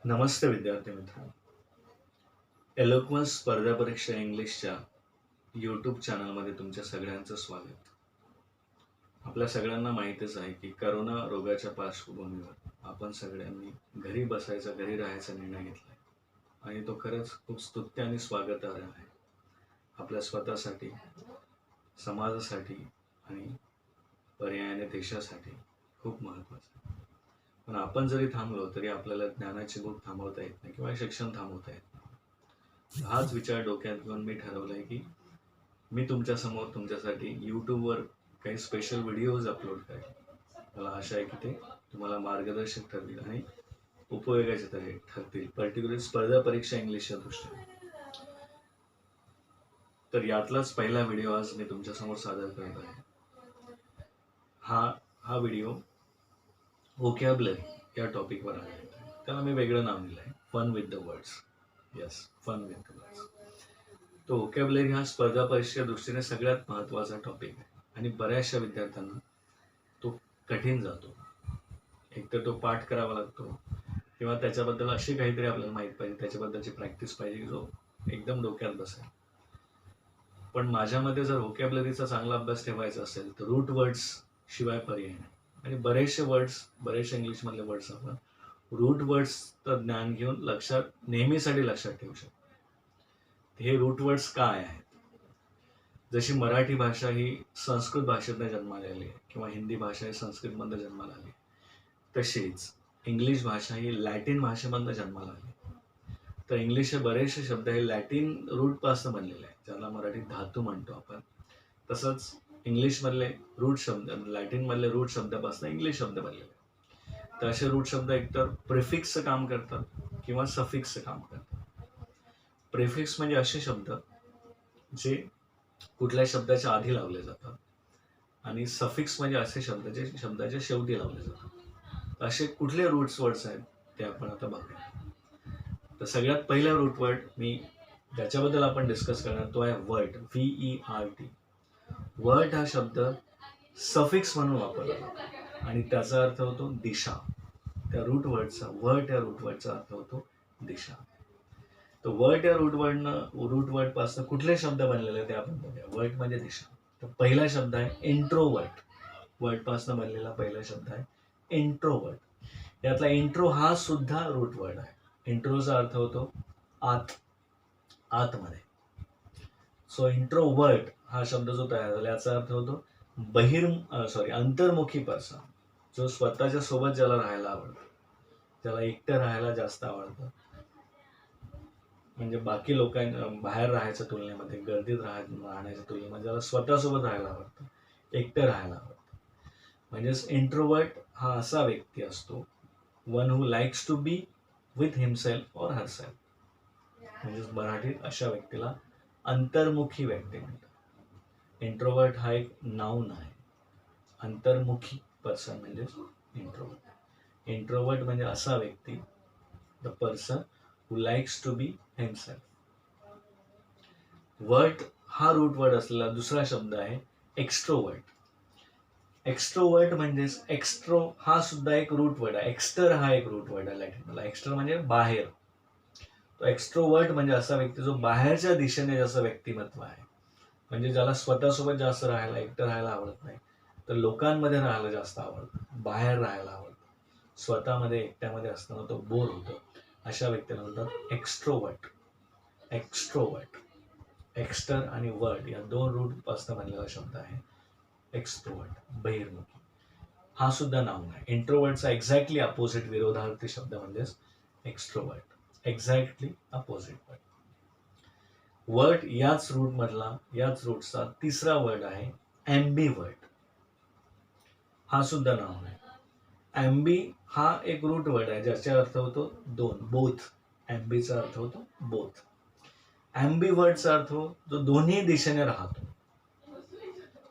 नमस्ते विद्यार्थी मित्रांनो. एलोक्वन्स स्पर्धा परीक्षा इंग्लिशच्या यूट्यूब चॅनलमध्ये तुमच्या सगळ्यांचं स्वागत. आपल्या सगळ्यांना माहीतच आहे की करोना रोगाच्या पार्श्वभूमीवर आपण सगळ्यांनी घरी बसायचा, घरी राहायचा निर्णय घेतला आहे आणि तो खरंच खूप स्तुत्य आणि स्वागतार्ह आहे. आपल्या स्वतःसाठी, समाजासाठी आणि पर्यायाने देशासाठी खूप महत्त्वाचं आहे. पण आपण जरी थांबलो तरी आपल्याला ज्ञानाची भूक थांबवता येत नाही किंवा शिक्षण थांबवता येत नाही. हाच विचार डोक्यात घेऊन मी ठरवलंय की मी तुमच्यासमोर तुमच्यासाठी यूट्यूबवर काही स्पेशल व्हिडिओज अपलोड करेन. मला आशा आहे की ते तुम्हाला मार्गदर्शक ठरतील आणि उपयोगाचे ठरतील, पर्टिक्युलर स्पर्धा परीक्षा इंग्लिशच्या दृष्टीने. तर यातलाच पहिला व्हिडिओ आज मी तुमच्यासमोर सादर करत आहे. हा व्हिडिओ व्होकॅब्युलरी या टॉपिकवर आधारित आहे. त्याला मी वेगळं नाव दिलं आहे, fun with the words. Yes, fun with the words. तो व्होकॅब्युलरी हा स्पर्धा परीक्षेच्या दृष्टीने सगळ्यात महत्त्वाचा टॉपिक आहे आणि बऱ्याचशा विद्यार्थ्यांना तो कठीण जातो. एकतर तो पाठ करावा लागतो किंवा त्याच्याबद्दल अशी काहीतरी आपल्याला माहीत पाहिजे, त्याच्याबद्दलची प्रॅक्टिस पाहिजे की जो एकदम डोक्यात बसेल. पण माझ्या मते जर व्होकॅब्युलरीचा चांगला अभ्यास ठेवायचा असेल तर रूट वर्ड्स शिवाय पर्याय नाही. आणि बरेचसे इंग्लिशमधले वर्ड्स आपण रूट वर्ड्सचं ज्ञान घेऊन नेहमीसाठी लक्षात ठेवू शकतो. हे रूट वर्ड्स काय आहेत? जशी मराठी भाषा ही संस्कृत भाषेतनं जन्माला आली आहे किंवा हिंदी भाषा ही संस्कृतमधनं जन्माला आली, तशीच इंग्लिश भाषा ही लॅटिन भाषेमधनं जन्माला आली. तर इंग्लिशचे बरेचसे शब्द हे लॅटिन रूटपासून बनलेले आहेत, ज्याला मराठीत धातू म्हणतो आपण. तसंच इंग्लिशमधले रूट शब्द लॅटिनमधले रूट शब्दापासून इंग्लिश शब्द बनलेले. तर असे रूट शब्द एकतर प्रिफिक्सचं काम करतात किंवा सफिक्सचं काम करतात. प्रिफिक्स म्हणजे असे शब्द जे कुठल्या शब्दाच्या आधी लावले जातात आणि सफिक्स म्हणजे असे शब्द जे शब्दाच्या शेवटी लावले जातात. असे कुठले रूट्स वर्ड्स आहेत ते आपण आता बघूया. तर सगळ्यात पहिला रूट वर्ड ज्याच्याबद्दल आपण डिस्कस करणार तो आहे वर्ट, VERT. वर्ट हा शब्द सफिक्स म्हणून वापरला जातो आणि त्याचा अर्थ होतो दिशा. त्या रूट वर्डचा अर्थ होतो दिशा. तर वर्ट या रूट वर्डपासून कुठले शब्द बनलेले ते आपण बघूया. वर्ट म्हणजे दिशा. तर पहिला शब्द आहे इंट्रोवर्ट. वर्डपासून बनलेला पहिला शब्द आहे इंट्रोवर्ट. यातला इंट्रो हा सुद्धा रूट वर्ड आहे. इंट्रोचा अर्थ होतो आतमध्ये. सो इंट्रोवर्ट हा शब्द जो तयार झाला याचा अर्थ होतो अंतर्मुखी पर्सन, जो स्वतःच्या सोबत ज्याला राहायला आवडतं, ज्याला एकटं राहायला जास्त आवडतं. म्हणजे बाकी लोकांना बाहेर राहायच्या तुलनेमध्ये, गर्दीत राहण्याच्या तुलनेमध्ये ज्याला स्वतःसोबत राहायला आवडतं, एकटं राहायला आवडतं. म्हणजेच इंट्रोवर्ट हा असा व्यक्ती असतो, one who likes to be with himself और हरसेल्फ. म्हणजेच मराठीत अशा व्यक्तीला अंतर्मुखी व्यक्ती म्हणतात. इंट्रोवर्ट हा एक नाऊन आहे. अंतर्मुखी पर्सन म्हणजेच इंट्रोवर्ट. इंट्रोवर्ट म्हणजे असा व्यक्ती, the person who likes to be himself. Vert हा रूट वर्ड असलेला दुसरा शब्द आहे एक्स्ट्रोवर्ट. एक्स्ट्रोवर्ट म्हणजेच एक्स्ट्रो हा सुद्धा एक रूट वर्ड आहे. एक्स्टर हा एक रूट वर्ड आहे लॅटिनमधला. एक्स्टर म्हणजे बाहेर. तो एक्स्ट्रोवर्ट म्हणजे असा व्यक्ती जो बाहेरच्या दिशेने ज्याचं व्यक्तिमत्व आहे. म्हणजे ज्याला स्वतःसोबत जास्त एकटं राहायला आवडत नाही, तर लोकांमध्ये राहायला जास्त आवडतं, बाहेर राहायला आवडतं. स्वतःमध्ये एकट्यामध्ये असताना तो बोर होतो. अशा व्यक्तीला म्हणतात एक्स्ट्रोवर्ट. एक्स्टर आणि वर्ट या दोन रूट पासून बनलेला शब्द आहे एक्स्ट्रोवर्ट, बहिर्मुखी. हा सुद्धा नाऊन आहे. इंट्रोवर्टचा एक्झॅक्टली अपोजिट, विरोधार्थी शब्द म्हणजेच extrovert. Exactly opposite word. Vert याच रूटचा तिसरा वर्ड आहे ॲम्बिवर्ट. हा सुद्धा नाऊन आहे. ॲम्बी हा एक रूट वर्ड आहे ज्याचा अर्थ होतो दोन, बोथ. ॲम्बीचा अर्थ होतो बोथ. ॲम्बिवर्टचा अर्थ जो दोन्ही दिशेने राहतो.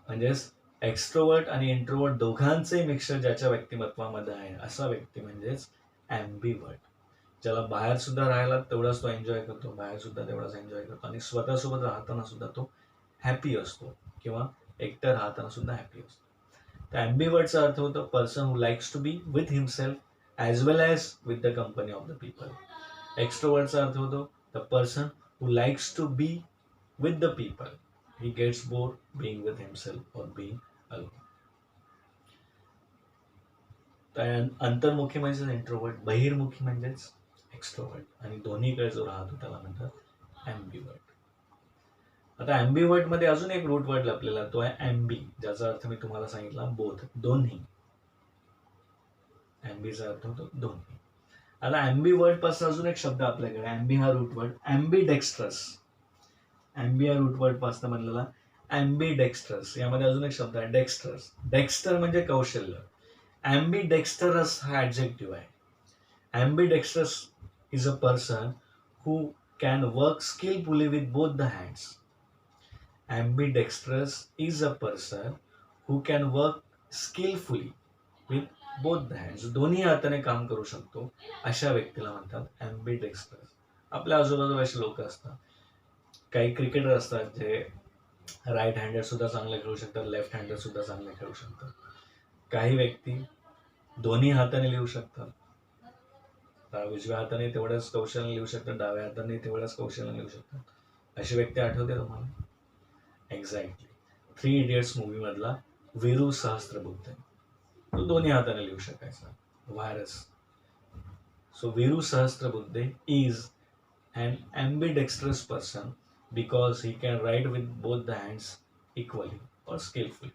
म्हणजेच एक्स्ट्रोवर्ट आणि इंट्रोवर्ट दोघांचे मिक्सचर ज्याच्या व्यक्तिमत्वामध्ये आहे असा व्यक्ती म्हणजेच ॲम्बिवर्ट. ज्याला बाहेर सुद्धा राहायला तेवढाच तो एन्जॉय करतो, बाहेर सुद्धा तेवढाच एन्जॉय करतो आणि स्वतःसोबत राहताना सुद्धा तो हॅपी असतो किंवा एकटं राहताना सुद्धा हॅपी असतो. तर ॲम्बिवर्टचा अर्थ होतो person who likes to be with himself as well as with the company of the people. एक्स्ट्रोवर्टचा अर्थ होतो the person who likes to be with the people. He gets bore being with himself or being alone. अंतर्मुखी म्हणजेच introvert, बहिर्मुखी म्हणजेच extrovert, आणि दोन्हीकडे जो राहतो त्याला म्हणतात ॲम्बिवर्ट. आता ॲम्बिवर्ट मध्ये अजून एक रूट वर्ड आपल्याला, तो आहे ॲम्बी, ज्याचा अर्थ मी तुम्हाला सांगितला बोथ, दोन्ही. ॲम्बीचा अर्थ होतो दोन्ही. आता ॲम्बिवर्ट पासून अजून एक शब्द आपल्याकडे, ॲम्बी हा रूट वर्ड, ॲम्बिडेक्स्ट्रस. ॲम्बी हा रूट वर्ड पासून बनलेला ॲम्बिडेक्स्ट्रस. यामध्ये अजून एक शब्द आहे डेक्स्ट्रस. डेक्स्टर म्हणजे कौशल्य. ॲम्बिडेक्स्टरस हा ॲडजेक्टिव्ह आहे. Ambidextrous is a person who can work skilfully with both the hands. Ambidextrous is a person who can work skillfully with both the hands. दोन्ही हाताने काम करू शकतो अशा व्यक्तीला म्हणतात ॲम्बिडेक्स्ट्रस. आपल्या आजूबाजूला असे लोक असतात, काही क्रिकेटर असतात जे राईट हँडेड सुद्धा चांगले खेळू शकतात, लेफ्ट हँडेड सुद्धा चांगले खेळू शकतात. काही व्यक्ती दोन्ही हाताने लिहू शकतात, उजव्या हाताने तेवढ्याच कौशल्याने लिहू शकतात, डाव्या हाताने तेवढ्याच कौशल्याने लिहू शकतात. अशी व्यक्ती आठवते तुम्हाला? एक्झॅक्टली 3 इडियट्स मूवी मधला वीरू सहस्त्रबुद्धे. तो दोन्ही हाताने लिहू शकायचा, virus. So Viru Sahasrabuddhe is an ambidextrous person because he can write with both the hands equally or skillfully.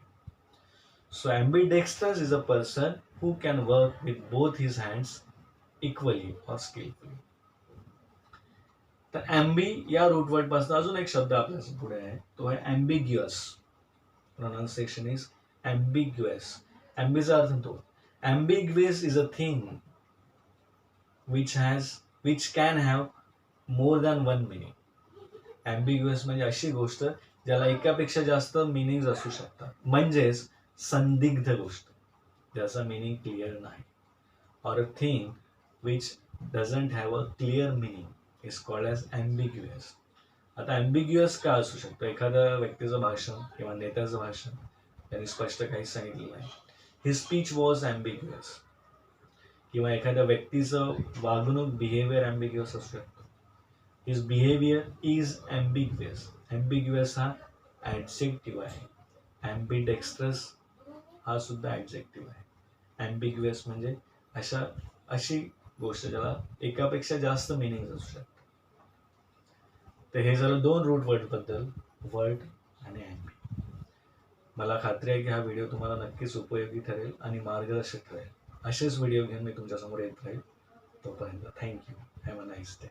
So ambidextrous is a person who can work with both his hands equally or skillfully. तर ॲम्बी या route word पासून अजून एक शब्द आपल्या पुढे आहे, तो आहे ॲम्बिग्युअस. Pronunciation is ॲम्बिग्युअस. ॲम्बीचा अर्थ होतो ambiguous is a thing which can have more than one meaning. Ambiguous म्हणजे अशी गोष्ट ज्याला एकापेक्षा जास्त मिनिंग असू शकतात, म्हणजेच संदिग्ध गोष्ट ज्याचा मिनिंग क्लिअर नाही. Or a thing which doesn't have a clear meaning is called as ambiguous. आता ॲम्बिग्युअस का असू शकतो? एखाद्या व्यक्तीचं भाषण किंवा नेत्याचं भाषण त्यांनी स्पष्ट काही सांगितलेलं नाही, हिज स्पीच वॉज ॲम्बिग्युअस. किंवा एखाद्या व्यक्तीचं वागणूक, बिहेवियर ॲम्बिग्युअस असू शकतो. His behaviour is ambiguous. Ambiguous हा ॲडजेक्टिव्ह आहे. ॲम्बिडेक्स्ट्रस हा सुद्धा ॲडजेक्टिव्ह आहे. ॲम्बिग्युअस म्हणजे अशी गोष्ट ज्याला एकापेक्षा जास्त मिनिंग असू शकतात. तर हे झालं 2 रूट वर्ड बद्दल, वर्ड आणि ॲम्बी. मला खात्री आहे की हा व्हिडिओ तुम्हाला नक्कीच उपयोगी ठरेल आणि मार्गदर्शक ठरेल. असेच व्हिडिओ घेऊन मी तुमच्यासमोर येत राहील. तोपर्यंत thank you. Have a nice day.